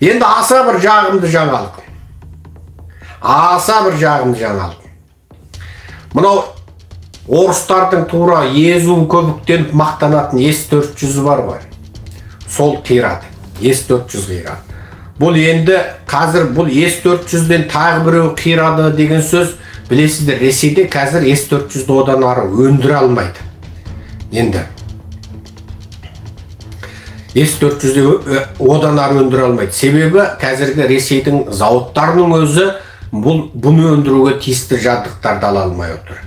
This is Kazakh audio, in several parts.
Енді аса бір жағымды жаңалық. Мынау орыстардың тура езуін көбіктеніп мақтанатын С-400 бар ғой. Сол қирады. С-400 қирады. Бұл енді қазір бұл С-400-ден тағы біреу қирады деген сөз. Білесіздер, Ресейде қазір С-400-ді одан ары өндіре алмайды. Енді С-400-ді одан ары өндіре алмайды. Себебі қазіргі Ресейдің зауыттарының өзі бұны өндіруге тиісті жабдықтарды ала алмай отыр.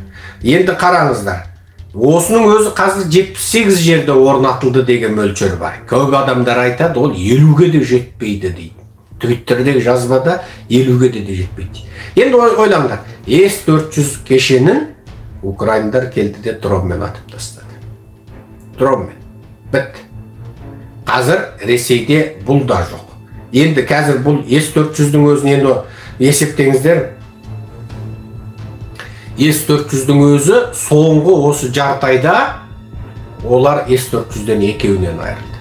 Енді қараңыздар, осының өзі қазір 78 жерде орнатылды деген мөлшер бар. Көп адамдар айтады, ол 50-ге де жетпейді дейді. Твиттердегі жазбада 50-ге де жетпейді. Енді ойлаңдар, С-400 кешенін украиндар келді де дронмен атып тастады. Дронмен. Бітті. Қазір Ресейде бұл да жоқ. Енді қазір бұл С-400-дің өзін енді есептеңіздер. С-400-дің өзі соңғы осы жартайда олар С-400-ден екеуінен айырылды.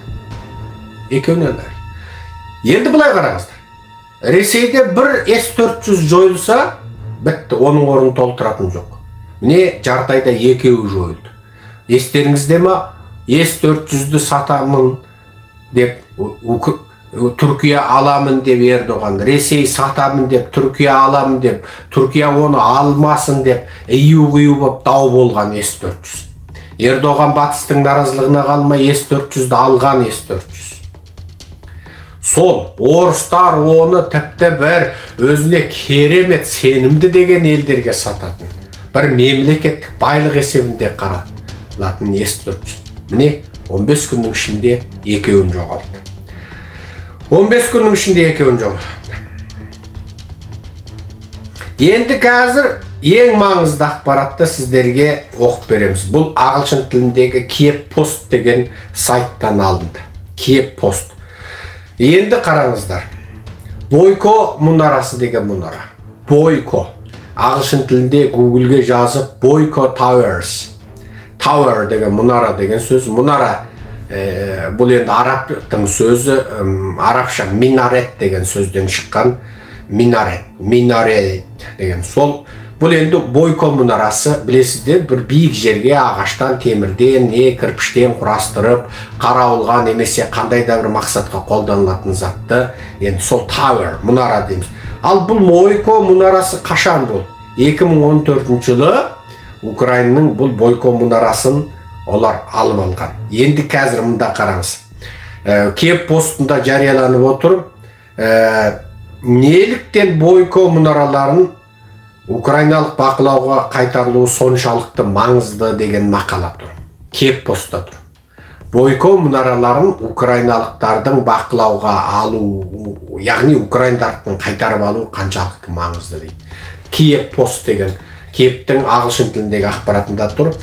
Енді былай қараңыздар. Ресейде бір С-400 жойылса, бітті, оның орнын толтыратын жоқ. Міне жартайда екеуі жойылды. Естеріңізде ма? С-400-ді сатамын деп Түркия аламын деп Ердоған, Ресей сатамын деп, Түркия аламын деп, Түркия оны алмасын деп, ию-ғию боп дау болған С-400. Ердоған батыстың наразылығына қалмай С-400-ді алған С-400. Сол, орыстар оны тіпті бір өзіне керемет сенімді деген елдерге сататын. Бір мемлекеттік байлық есебінде қаралатын С-400. Міне, 15 күннің ішінде екеуін жоғалтты. 15 күннің ішінде екеуін жоғалтты. Енді қазір ең маңызды ақпаратты сіздерге оқып береміз. Бұл ағылшын тіліндегі Kyiv Post деген сайттан алынды. Kyiv Post. Енді қараңыздар. Бойко мұнарасы деген мұнара. Бойко. Ағылшын тілінде Google-ге жазып Бойко Towers. Tower деген мұнара деген сөз. Мұнара бұл енді арабтың сөзі, арабша минарет деген сөзден шыққан. Минарет деген сол. Бұл енді Бойко мұнарасы, білесіздер, бір биік жерге ағаштан, темірден, кірпіштен құрастырып, қарауылға немесе қандай да бір мақсатқа қолданылатын затты, енді сол Tower, мұнара дейміз. Ал бұл Бойко мұнарасы қашан бұл? 2014 жылы Украинаның бұл Бойко мұнарасын олар алып алған. Енді қазір мұнда қараңыз. Kyiv Postында жарияланып отыр. Неліктен Бойко мұнараларын Украиналық бақылауға қайтарылуы соншалықты маңызды деген мақала тұр. Kyiv Postта тұр. Бойко мұнараларын украиналықтардың бақылауға алу, яғни украиндардың қайтарып алу қаншалықты маңызды дейді. Kyiv Post деген Киевтің ағылшын тіліндегі ақпаратында тұр.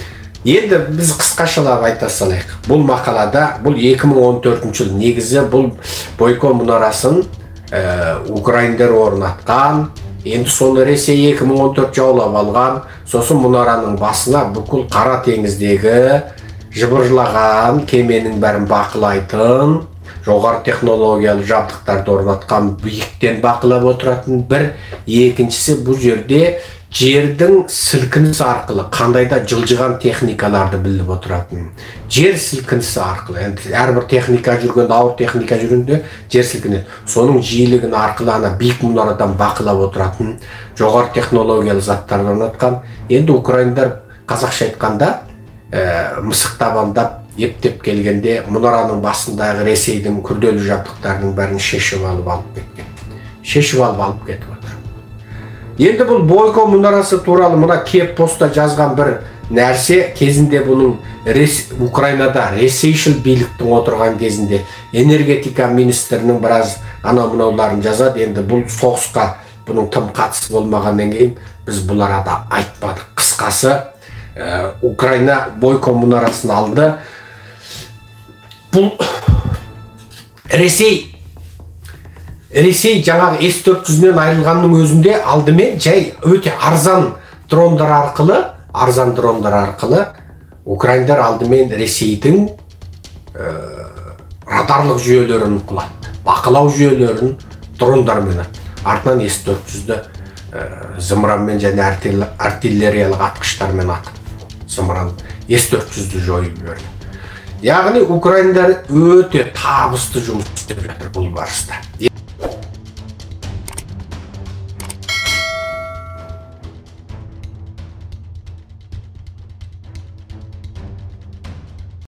Енді біз қысқашалап айта салайық. Бұл мақалада, бұл 2014 жыл негізі бұл Бойко мұнарасын украиндар орнатқан. Енді соны Ресей 2014 жаулап алған. Сосын мұнараның басына бүкіл Қара теңіздегі жыбырлаған кеменің бәрін бақылайтын, жоғары технологиялы жабдықтарды орнатқан, биіктен бақылап отыратын бір. Екіншісі, бұл жерде жердің сілкінісі арқылы қандайда жылжыған техникаларды біліп отыратын. Жер сілкінісі арқылы, әрбір техника жүргенде, ауыр техника жүргенде жер сілкінеді. Соның жиілігін арқылы ана биік мұнарадан бақылап отыратын, жоғары технологиялы заттарды орнатқан. Енді украиндар қазақша айтқанда мысық табандап ептеп келгенде мұнараның басындағы Ресейдің күрделі жабдықтарының бәрін шешіп алып кетіп отыр. Енді бұл Бойко мұнарасы туралы мұна Kyiv Postта жазған бір нәрсе, кезінде бұның Украинада ресейшіл биліктің отырған кезінде энергетика министрінің біраз ана-мұнауларын жазады. Енді бұл соғысқа бұның тым қатысы болмағаннан кейін біз бұл арада айтпадық. Қысқасы, Украина Бойко мұнарасын алды. Бұл Ресей жаңағы С-400-ден айырылғанның өзінде алдымен жай өте арзан дрондар арқылы Украиндар алдымен Ресейдің радарлық жүйелерін құлатты, бақылау жүйелерін дрондармен атты. Артынан С-400-ді зымыранмен және артиллериялық атқыштармен атып, зымыран С-400-ді жойып жіберді. Яғни украиндар өте табысты жұмыс істеп жатыр бұл барыста.